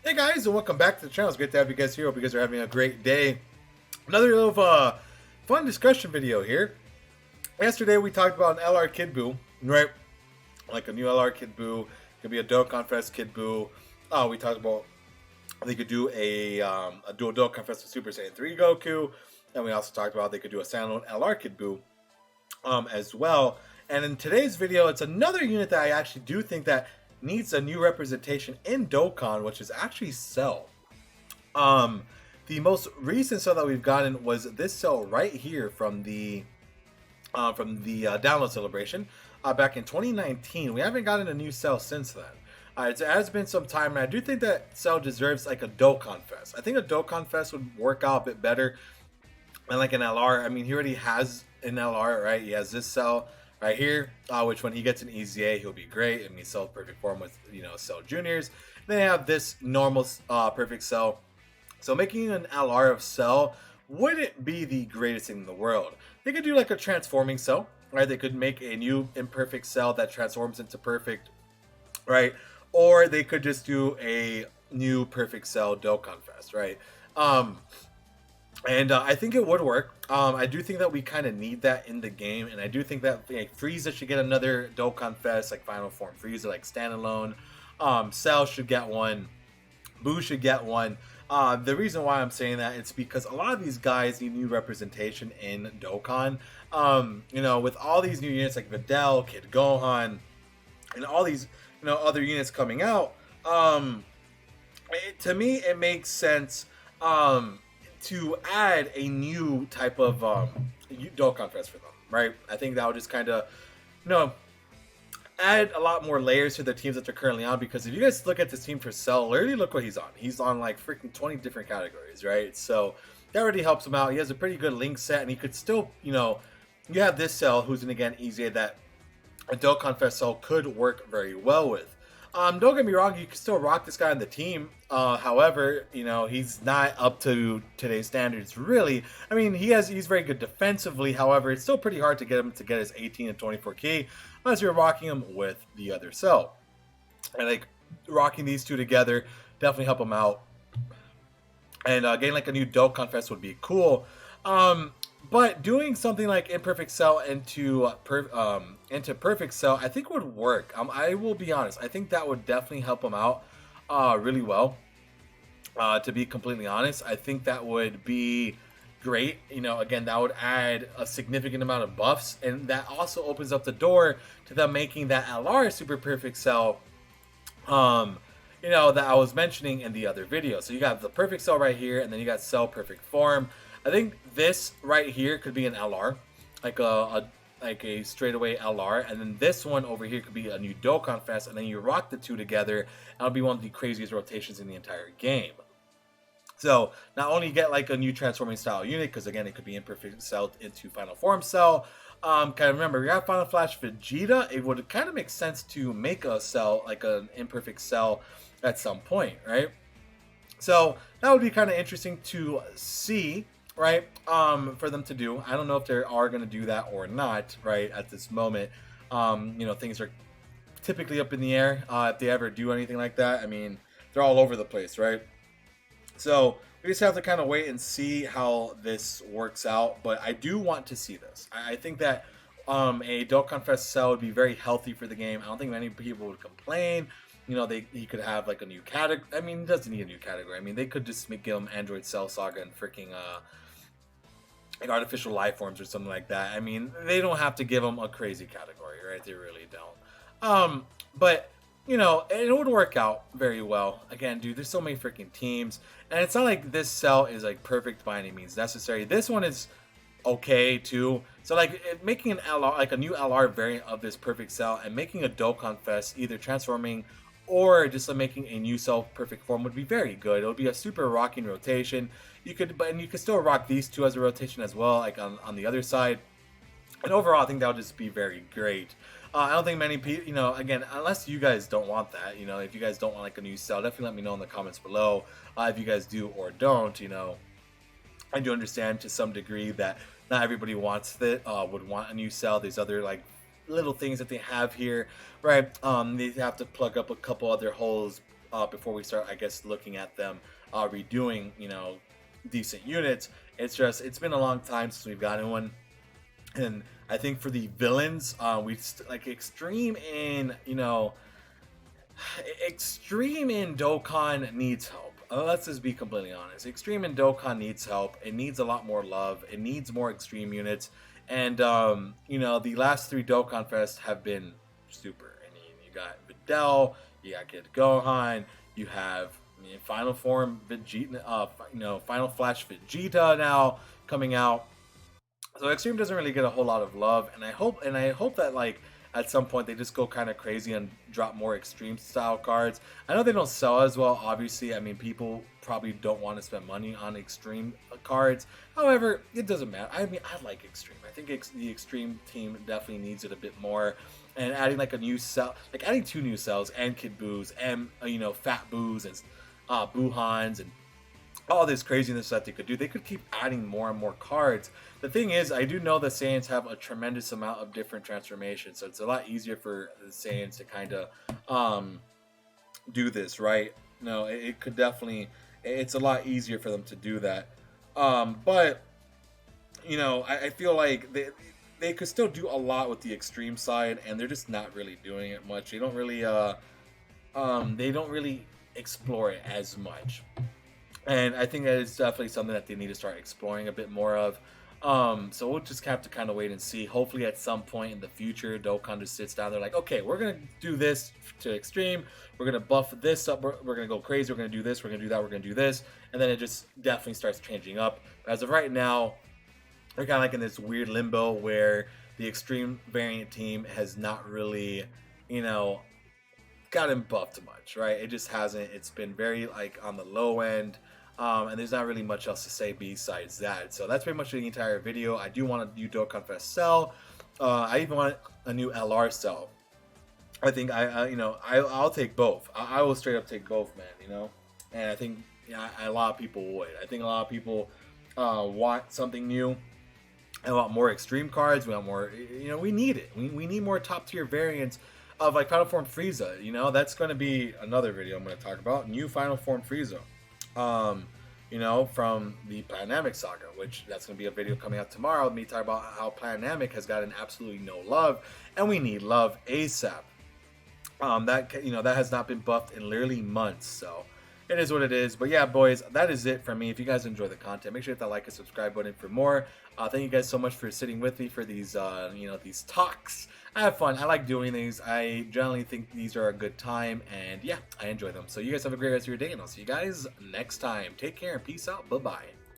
Hey guys, and welcome back to the channel. It's great to have you guys here. Hope you guys are having a great day. Another little fun discussion video here. Yesterday we talked about an LR Kid Buu, right? Like a new LR Kid Buu, could be a Dokkan Fest Kid Buu. We talked about they could do a dual Dokkan Fest with Super Saiyan 3 Goku, and we also talked about they could do a standalone LR Kid Buu as well. And in today's video, it's another unit that I actually do think that needs a new representation in Dokkan, which is actually Cell. The most recent cell that we've gotten was this cell right here from the download celebration back in 2019. We haven't gotten a new cell since then. It has been some time, and I do think that cell deserves like a Dokkan Fest. I think a Dokkan Fest would work out a bit better than like an LR. I mean, he already has an LR, right? He has this cell right here, which when he gets an EZA, he'll be great. I mean, Cell perfect form with Cell Juniors. Then they have this normal perfect Cell. So making an LR of Cell wouldn't be the greatest thing in the world. They could do like a transforming Cell, right? They could make a new imperfect Cell that transforms into perfect, right? Or they could just do a new perfect Cell Dokkan Fest, right? And I think it would work. I do think that we kind of need that in the game, and I do think that Frieza should get another Dokkan Fest, like Final Form Frieza, like standalone. Cell should get one. Buu should get one. The reason why I'm saying that it's because a lot of these guys need new representation in Dokkan. With all these new units like Videl, Kid Gohan, and all these other units coming out. To me, it makes sense. To add a new type of Dokkan Fest for them, right? I think that would just kind of, add a lot more layers to the teams that they're currently on. Because if you guys look at this team for Cell, literally look what he's on. He's on like freaking 20 different categories, right? So that already helps him out. He has a pretty good link set, and he could still, you have this Cell who's an again easier that a Dokkan Fest Cell could work very well with. Don't get me wrong, you can still rock this guy on the team. However, he's not up to today's standards, really. I mean, he's very good defensively. However, it's still pretty hard to get him to get his 18 and 24 key unless you're rocking him with the other cell. And like rocking these two together definitely help him out. And getting like a new Dokkan Fest would be cool. But doing something like Imperfect Cell into Perfect Cell, I think would work. I will be honest. I think that would definitely help him out really well. To be completely honest, I think that would be great. Again, that would add a significant amount of buffs, and that also opens up the door to them making that LR Super Perfect Cell. That I was mentioning in the other video. So you got the Perfect Cell right here, and then you got Cell Perfect Form. I think this right here could be an LR, like a straightaway LR, and then this one over here could be a new Dokkan Fest, and then you rock the two together, and it'll be one of the craziest rotations in the entire game. So not only you get like a new transforming style unit, because again it could be Imperfect Cell into Final Form Cell. Kind of remember, we got Final Flash Vegeta. It would kind of make sense to make a cell like an Imperfect Cell at some point, right? So that would be kind of interesting to see, right? For them to do. I don't know if they are going to do that or not, right? At this moment, things are typically up in the air. If they ever do anything like that, I mean, they're all over the place, right? So we just have to kind of wait and see how this works out. But I do want to see this. I think that a Dokkan Fest Cell would be very healthy for the game. I don't think many people would complain. He could have like a new category. I mean, he doesn't need a new category. I mean, they could just give him Android Cell Saga and freaking like artificial life forms or something like that. I mean, they don't have to give him a crazy category, right? They really don't. But it would work out very well. Again, dude, there's so many freaking teams, and it's not like this cell is like perfect by any means necessary. This one is okay too. So like making an LR, like a new LR variant of this perfect cell, and making a Dokkan Fest, either transforming or just making a new cell perfect form, would be very good. It would be a super rocking rotation. You could still rock these two as a rotation as well, like on the other side. And overall, I think that would just be very great. I don't think many people, again, unless you guys don't want that, if you guys don't want like a new cell, definitely let me know in the comments below if you guys do or don't. I do understand to some degree that not everybody wants that, would want a new cell. There's other like little things that they have here, right? They have to plug up a couple other holes before we start, I guess, looking at them redoing, you know, decent units. It's been a long time since we've gotten one. And I think for the villains, like extreme in, you know, extreme in Dokkan needs help. Let's just be completely honest. Extreme in Dokkan needs help. It needs a lot more love. It needs more extreme units. And you know, the last three Dokkan Fest have been super. I mean, you got Videl, you got Kid Gohan, you have, I mean, Final Form Vegeta, you know, Final Flash Vegeta now coming out. So Extreme doesn't really get a whole lot of love, and I hope that like at some point they just go kind of crazy and drop more Extreme style cards. I know they don't sell as well, obviously. I mean, people probably don't want to spend money on Extreme cards. However, it doesn't matter. I mean, I like Extreme. I think the Extreme team definitely needs it a bit more. And adding like a new cell, like adding 2 new cells and Kid Boos and you know, Fat Boos and Buhans and all this craziness that they could do. They could keep adding more and more cards. The thing is, I do know that Saiyans have a tremendous amount of different transformations, so it's a lot easier for the Saiyans to kind of do this, right? No, it could definitely, it's a lot easier for them to do that. But you know, I feel like they could still do a lot with the extreme side, and they're just not really doing it much. They don't really explore it as much. And I think that is definitely something that they need to start exploring a bit more of. So we'll just have to kind of wait and see. Hopefully at some point in the future, Dokkan just sits down. They're like, okay, we're going to do this to extreme. We're going to buff this up. We're going to go crazy. We're going to do this. We're going to do that. We're going to do this. And then it just definitely starts changing up. But as of right now, we're kind of like in this weird limbo where the extreme variant team has not really, you know, gotten buffed much, right? It just hasn't. It's been very like on the low end. And there's not really much else to say besides that. So that's pretty much the entire video. I do want a new Dokkan Fest cell. I even want a new LR cell. I think I'll take both. I will straight up take both, man. You know, and I think a lot of people would. I think a lot of people want something new. I want more extreme cards. We want more. You know, we need it. We need more top tier variants of like Final Form Frieza. You know, that's going to be another video I'm going to talk about. New Final Form Frieza. You know, from the Planamic Saga, which that's going to be a video coming out tomorrow. Me talking about how Planamic has gotten absolutely no love, and we need love ASAP. That has not been buffed in literally months, so it is what it is. But yeah, boys, that is it for me. If you guys enjoy the content, make sure to hit that like and subscribe button for more. Thank you guys so much for sitting with me for these, these talks. I have fun. I like doing these. I generally think these are a good time, and yeah, I enjoy them. So you guys have a great rest of your day, and I'll see you guys next time. Take care and peace out. Bye-bye.